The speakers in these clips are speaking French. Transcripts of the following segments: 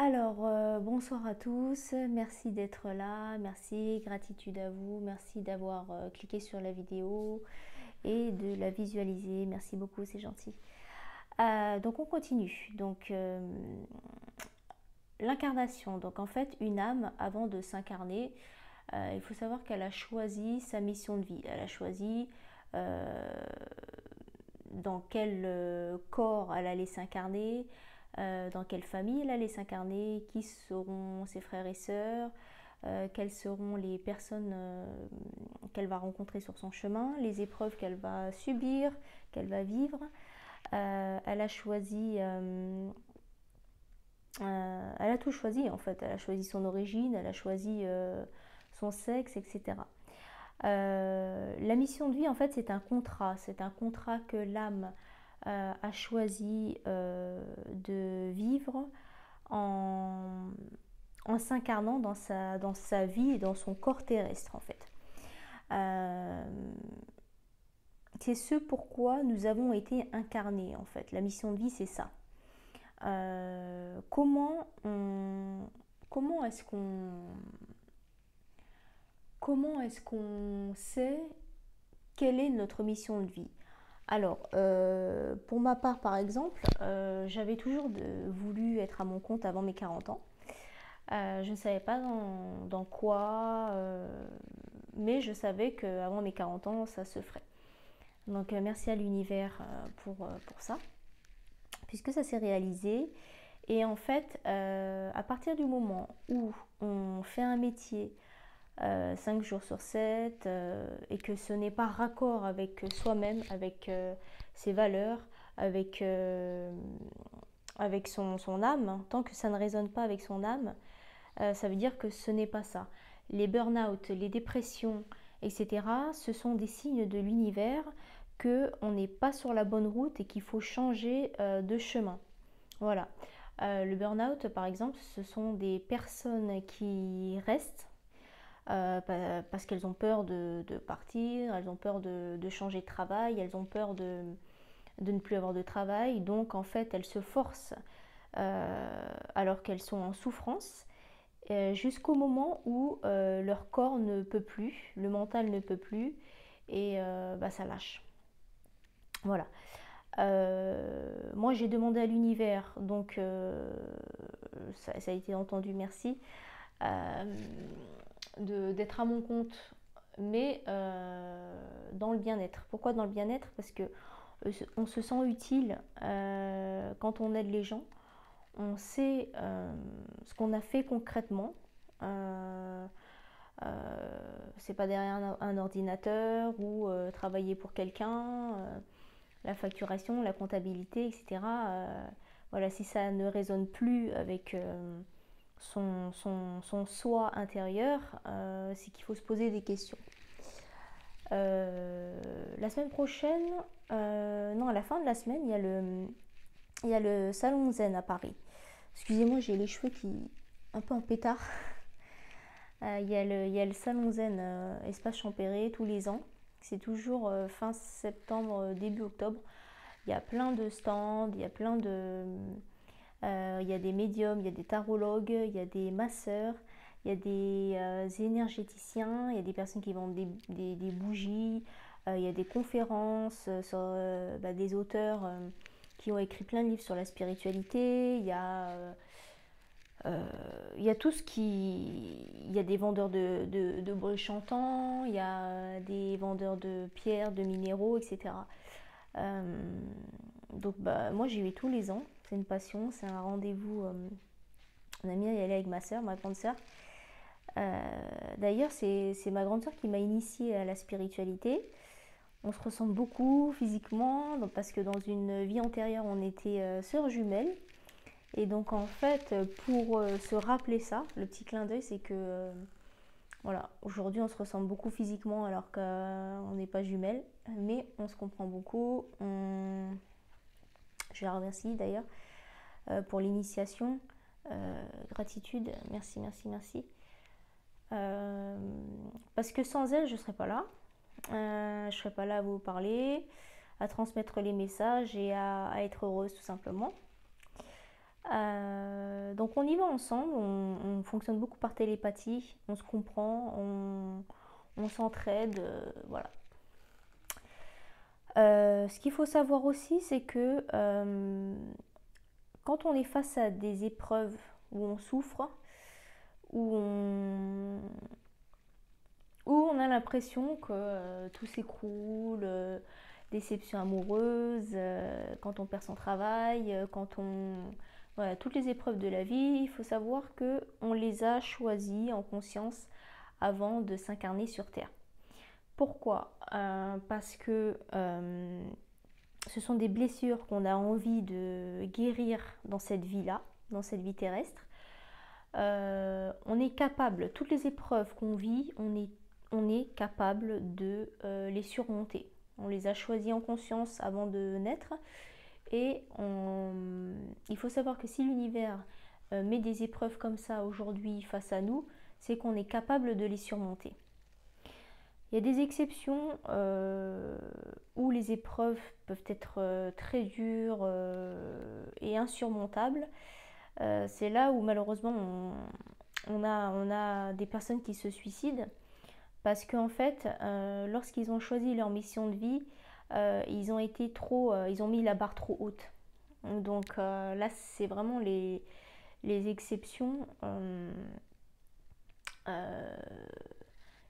Bonsoir à tous, merci d'être là, merci, gratitude à vous, merci d'avoir cliqué sur la vidéo et de la visualiser, merci beaucoup, c'est gentil. Donc on continue, l'incarnation, donc en fait une âme avant de s'incarner, il faut savoir qu'elle a choisi sa mission de vie, elle a choisi euh, dans quel corps elle allait s'incarner, dans quelle famille elle allait s'incarner, qui seront ses frères et sœurs, quelles seront les personnes qu'elle va rencontrer sur son chemin, les épreuves qu'elle va subir, qu'elle va vivre. Elle a choisi, elle a tout choisi en fait. Elle a choisi son origine, elle a choisi son sexe, etc. La mission de vie, en fait, c'est un contrat que l'âme a choisi de vivre en, en s'incarnant dans sa vie et dans son corps terrestre, en fait. Euh, c'est ce pourquoi nous avons été incarnés, en fait. La mission de vie, c'est ça. Euh, comment on, comment est-ce qu'on, comment est-ce qu'on sait quelle est notre mission de vie? Pour ma part, par exemple, j'avais toujours voulu être à mon compte avant mes 40 ans. Je ne savais pas dans quoi, mais je savais qu'avant mes 40 ans, ça se ferait. Donc, merci à l'univers pour ça, puisque ça s'est réalisé. Et en fait, à partir du moment où on fait un métier 5 jours sur 7 et que ce n'est pas raccord avec soi-même, avec ses valeurs, avec, avec son âme, tant que ça ne résonne pas avec son âme, ça veut dire que ce n'est pas ça. Les burn-out, les dépressions, etc., ce sont des signes de l'univers qu'on n'est pas sur la bonne route et qu'il faut changer de chemin. Voilà. Le burn-out, par exemple, ce sont des personnes qui restent parce qu'elles ont peur de partir, elles ont peur de changer de travail, elles ont peur de ne plus avoir de travail. Donc en fait, elles se forcent alors qu'elles sont en souffrance jusqu'au moment où leur corps ne peut plus, le mental ne peut plus et ça lâche. Voilà. Moi j'ai demandé à l'univers, donc ça a été entendu, merci, euh, d'être à mon compte, mais dans le bien-être. Pourquoi dans le bien-être? Parce que on se sent utile quand on aide les gens. On sait ce qu'on a fait concrètement. Euh, c'est pas derrière un ordinateur ou travailler pour quelqu'un. La facturation, la comptabilité, etc. Voilà, si ça ne résonne plus avec son soi intérieur, c'est qu'il faut se poser des questions. La semaine prochaine, non, à la fin de la semaine, il y a le salon Zen à Paris. Excusez-moi, j'ai les cheveux qui un peu en pétard. Il y a le salon Zen Espace Champéret tous les ans. C'est toujours fin septembre, début octobre. Il y a plein de stands, il y a plein de, il y a des médiums, il y a des tarologues, il y a des masseurs, il y a des énergéticiens, il y a des personnes qui vendent des bougies, il y a des conférences sur des auteurs qui ont écrit plein de livres sur la spiritualité, il y a tout ce qui... Il y a des vendeurs de bols chantants, il y a des vendeurs de pierres, de minéraux, etc. Euh, moi j'y vais tous les ans, c'est une passion, c'est un rendez-vous. On aime bien y aller avec ma soeur, ma grande soeur. D'ailleurs, c'est ma grande soeur qui m'a initiée à la spiritualité. On se ressemble beaucoup physiquement, donc, parce que dans une vie antérieure, on était sœurs jumelles. Et donc, en fait, pour se rappeler ça, le petit clin d'œil, c'est que voilà, aujourd'hui, on se ressemble beaucoup physiquement alors qu'on n'est pas jumelles, mais on se comprend beaucoup. Je la remercie d'ailleurs pour l'initiation. Gratitude, merci, merci, merci. Euh, Parce que sans elle, je ne serais pas là. Je ne serais pas là à vous parler, à transmettre les messages et à être heureuse tout simplement. Donc on y va ensemble, on fonctionne beaucoup par télépathie, on se comprend, on s'entraide, voilà. Ce qu'il faut savoir aussi, c'est que quand on est face à des épreuves où on souffre, où on, où on a l'impression que tout s'écroule, déception amoureuse, quand on perd son travail, quand on... Voilà, toutes les épreuves de la vie, il faut savoir que on les a choisies en conscience avant de s'incarner sur Terre. Pourquoi Parce que ce sont des blessures qu'on a envie de guérir dans cette vie-là, dans cette vie terrestre. On est capable, toutes les épreuves qu'on vit, on est capable de les surmonter. On les a choisies en conscience avant de naître. Et il faut savoir que si l'univers met des épreuves comme ça aujourd'hui face à nous, c'est qu'on est capable de les surmonter. Il y a des exceptions où les épreuves peuvent être très dures et insurmontables. C'est là où malheureusement on a des personnes qui se suicident parce qu'en fait, lorsqu'ils ont choisi leur mission de vie, ils ont mis la barre trop haute. Donc là, c'est vraiment les exceptions,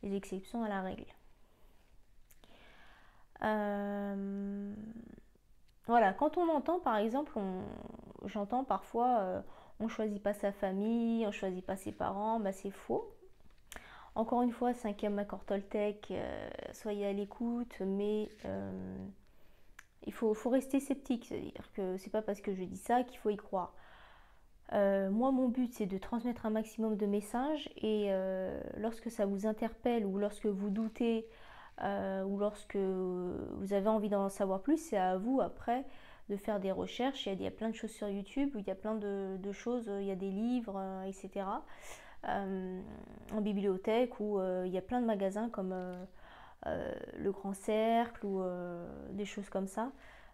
les exceptions à la règle. Voilà, quand on entend, par exemple, j'entends parfois, on choisit pas sa famille, on choisit pas ses parents, bah c'est faux. Encore une fois, 5e accord Toltec, soyez à l'écoute, mais il faut rester sceptique, c'est-à-dire que c'est pas parce que je dis ça qu'il faut y croire. Moi, mon but, c'est de transmettre un maximum de messages et lorsque ça vous interpelle ou lorsque vous doutez ou lorsque vous avez envie d'en savoir plus, c'est à vous après de faire des recherches. Il y a plein de choses sur YouTube où il y a plein de choses, il y a des livres, etc. En bibliothèque où il y a plein de magasins comme le Grand Cercle ou des choses comme ça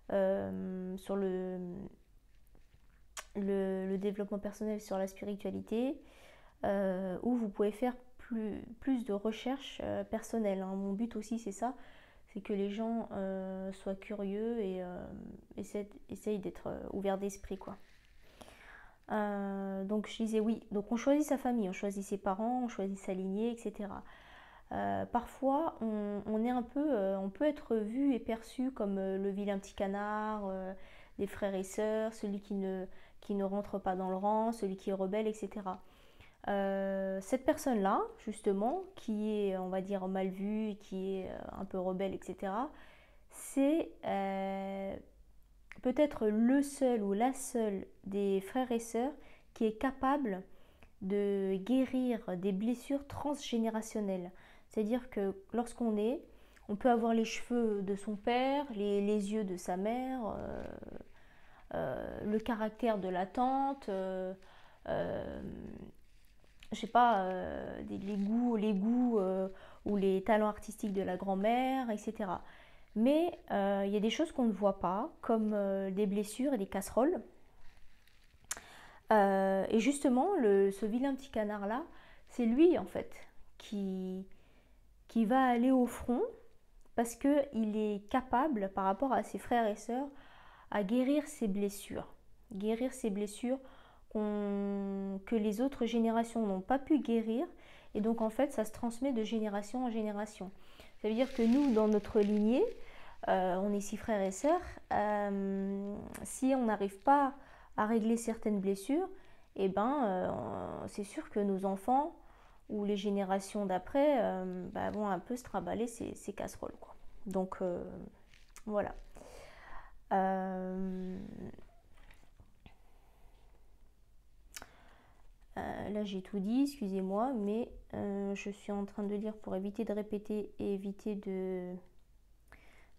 sur le développement personnel, sur la spiritualité, où vous pouvez faire plus de recherches personnelles. Hein. Mon but aussi c'est ça, c'est que les gens soient curieux et essayent d'être ouverts d'esprit quoi. Donc je disais oui, donc on choisit sa famille, on choisit ses parents, on choisit sa lignée, etc. Parfois on peut être vu et perçu comme le vilain petit canard, des frères et sœurs, celui qui ne rentre pas dans le rang, celui qui est rebelle, etc. Cette personne-là, justement, qui est, on va dire, mal vue, qui est un peu rebelle, etc., c'est peut-être le seul ou la seule des frères et sœurs qui est capable de guérir des blessures transgénérationnelles. C'est-à-dire que on peut avoir les cheveux de son père, les yeux de sa mère, le caractère de la tante, je sais pas, les goûts ou les talents artistiques de la grand-mère, etc. Mais il y a des choses qu'on ne voit pas, comme des blessures et des casseroles. Et justement, ce vilain petit canard-là, c'est lui en fait qui va aller au front parce qu'il est capable, par rapport à ses frères et sœurs, à guérir ses blessures. Guérir ses blessures que les autres générations n'ont pas pu guérir. Et donc en fait, ça se transmet de génération en génération. Ça veut dire que nous, dans notre lignée, on est 6 frères et sœurs. Si on n'arrive pas à régler certaines blessures, eh ben, c'est sûr que nos enfants ou les générations d'après vont un peu se trimballer ces casseroles, quoi. Donc voilà. Là j'ai tout dit, excusez-moi, mais je suis en train de lire pour éviter de répéter et éviter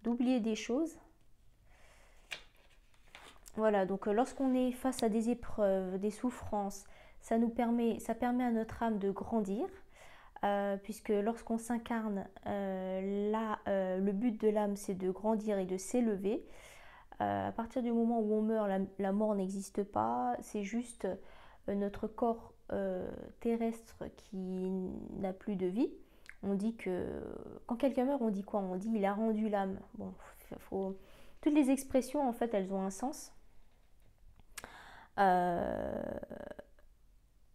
d'oublier des choses. Voilà, donc lorsqu'on est face à des épreuves, des souffrances, ça permet à notre âme de grandir, puisque lorsqu'on s'incarne, le but de l'âme c'est de grandir et de s'élever. À partir du moment où on meurt, la mort n'existe pas, c'est juste notre corps terrestre qui n'a plus de vie. On dit que quand quelqu'un meurt, on dit quoi? On dit il a rendu l'âme. Bon, toutes les expressions, en fait, elles ont un sens.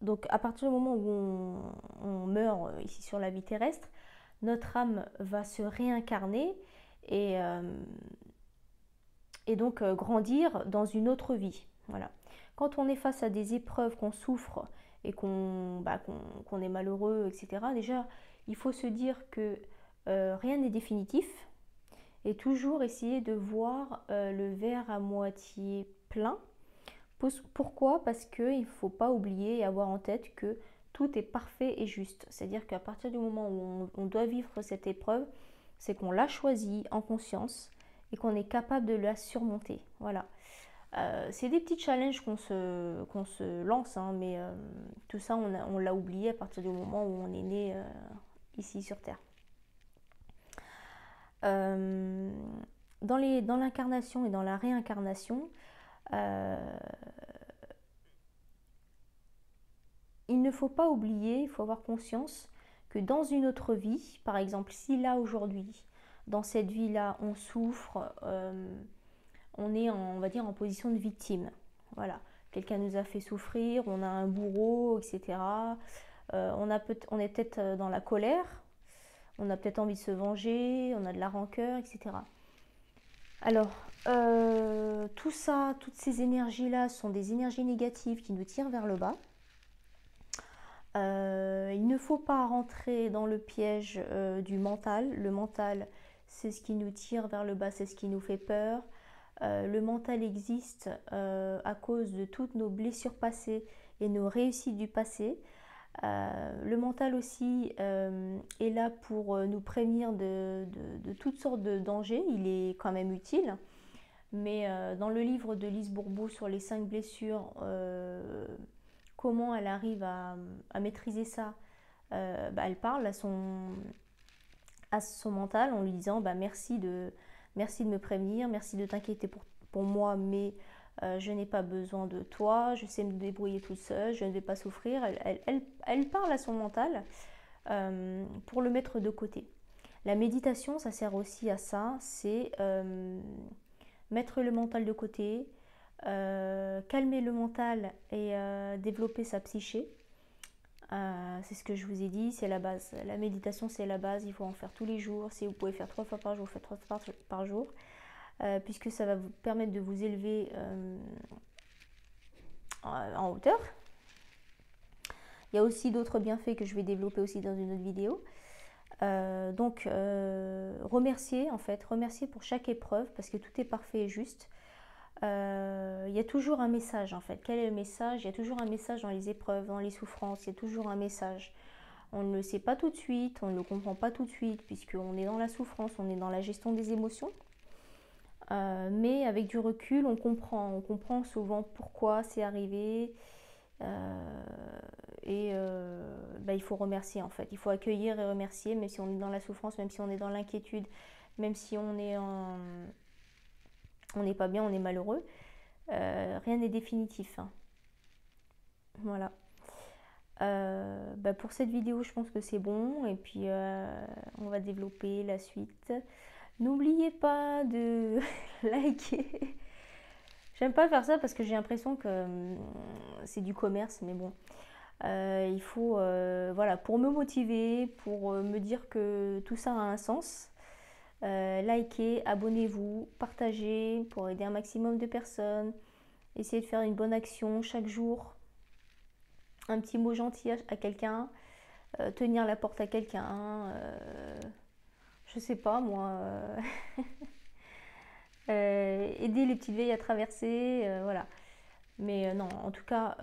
Donc à partir du moment où on meurt ici sur la vie terrestre, notre âme va se réincarner et donc grandir dans une autre vie. Voilà. Quand on est face à des épreuves, qu'on souffre et qu'on est malheureux, etc., déjà, il faut se dire que rien n'est définitif et toujours essayer de voir le verre à moitié plein. Pourquoi? Parce qu'il ne faut pas oublier et avoir en tête que tout est parfait et juste. C'est-à-dire qu'à partir du moment où on doit vivre cette épreuve, c'est qu'on l'a choisie en conscience et qu'on est capable de la surmonter. Voilà. C'est des petits challenges qu'on se lance, hein, mais tout ça, on l'a oublié à partir du moment où on est né ici sur Terre. Dans l'incarnation et dans la réincarnation, il ne faut pas oublier, il faut avoir conscience que dans une autre vie, par exemple, si là aujourd'hui, dans cette vie-là, on souffre, on est on va dire en position de victime. Voilà, quelqu'un nous a fait souffrir, on a un bourreau, etc. On est peut-être dans la colère, on a peut-être envie de se venger, on a de la rancœur, etc. Alors, tout ça, toutes ces énergies-là sont des énergies négatives qui nous tirent vers le bas. Il ne faut pas rentrer dans le piège du mental. Le mental, c'est ce qui nous tire vers le bas, c'est ce qui nous fait peur. Le mental existe à cause de toutes nos blessures passées et nos réussites du passé. Le mental aussi est là pour nous prévenir de toutes sortes de dangers. Il est quand même utile. Mais dans le livre de Lise Bourbeau sur les 5 blessures, comment elle arrive à maîtriser ça, elle parle à son mental en lui disant merci de me prévenir, merci de t'inquiéter pour moi, mais je n'ai pas besoin de toi, je sais me débrouiller toute seule, je ne vais pas souffrir. Elle parle à son mental pour le mettre de côté. La méditation, ça sert aussi à ça, c'est mettre le mental de côté, calmer le mental et développer sa psyché. C'est ce que je vous ai dit, c'est la base. La méditation, c'est la base, il faut en faire tous les jours. Si vous pouvez faire 3 fois par jour, faites 3 fois par jour, puisque ça va vous permettre de vous élever en hauteur. Il y a aussi d'autres bienfaits que je vais développer aussi dans une autre vidéo. Donc, remercier pour chaque épreuve, parce que tout est parfait et juste. Il y a toujours un message en fait. Quel est le message? Il y a toujours un message dans les épreuves, dans les souffrances, il y a toujours un message. On ne le sait pas tout de suite, on ne le comprend pas tout de suite, puisqu'on est dans la souffrance, on est dans la gestion des émotions. Mais avec du recul, on comprend souvent pourquoi c'est arrivé. Il faut remercier en fait. Il faut accueillir et remercier, même si on est dans la souffrance, même si on est dans l'inquiétude, même si on n'est pas bien, on est malheureux. Rien n'est définitif. Hein. Voilà. Pour cette vidéo, je pense que c'est bon. Et puis, on va développer la suite. N'oubliez pas de liker. J'aime pas faire ça parce que j'ai l'impression que c'est du commerce, mais bon. Il faut, pour me motiver, pour me dire que tout ça a un sens. Likez, abonnez-vous, partagez pour aider un maximum de personnes. Essayez de faire une bonne action chaque jour. Un petit mot gentil à quelqu'un. Tenir la porte à quelqu'un. Je sais pas moi. Aider les petites vieilles à traverser. Voilà. Mais non, en tout cas,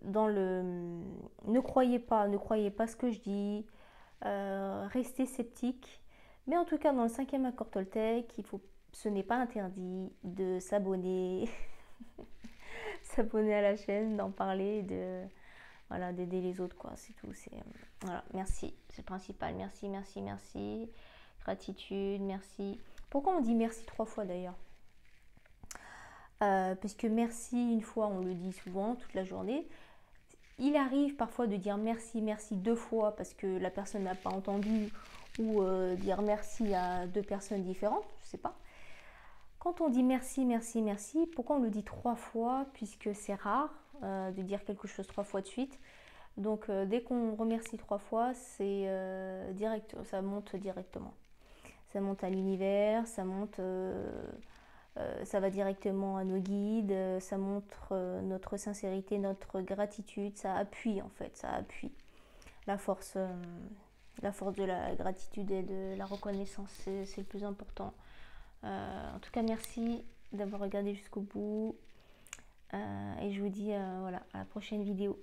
ne croyez pas ce que je dis. Restez sceptique. Mais en tout cas, dans le 5e accord Toltec, ce n'est pas interdit de s'abonner, s'abonner à la chaîne, d'en parler, d'aider les autres, quoi. C'est tout. Voilà, merci, c'est le principal. Merci. Gratitude, merci. Pourquoi on dit merci 3 fois d'ailleurs? Puisque merci une fois, on le dit souvent toute la journée. Il arrive parfois de dire merci, merci 2 fois parce que la personne n'a pas entendu, ou dire merci à 2 personnes différentes, je sais pas. Quand on dit merci, merci, merci, pourquoi on le dit 3 fois? Puisque c'est rare de dire quelque chose 3 fois de suite. Donc dès qu'on remercie 3 fois, c'est direct, ça monte directement. Ça monte à l'univers, ça va directement à nos guides, ça montre notre sincérité, notre gratitude, ça appuie en fait, ça appuie la force de la gratitude et de la reconnaissance, c'est le plus important. En tout cas, merci d'avoir regardé jusqu'au bout, et je vous dis voilà, à la prochaine vidéo.